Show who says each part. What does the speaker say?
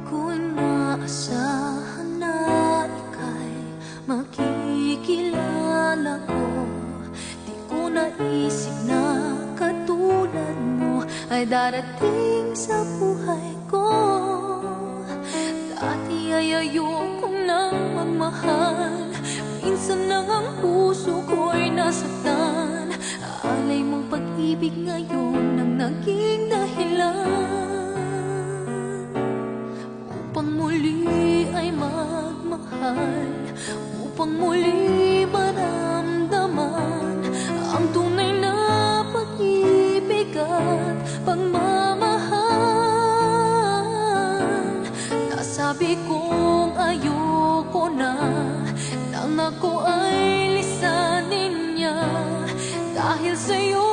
Speaker 1: ko'y naasahan na ika'y makikilala ko. Di ko naisip na katulad mo ay darating sa buhay ko. Dati ay ayokong nang magmahal, minsan lang ang puso ko'y nasaktan. Alay mong pag-ibig ngayon ang naging dahilan upang muli ay magmahal, upang muli maramdaman ang tunay na pag-ibig at pagmamahal. Nasabi kong ayoko na nang ako ay lisanin niya, dahil sa'yo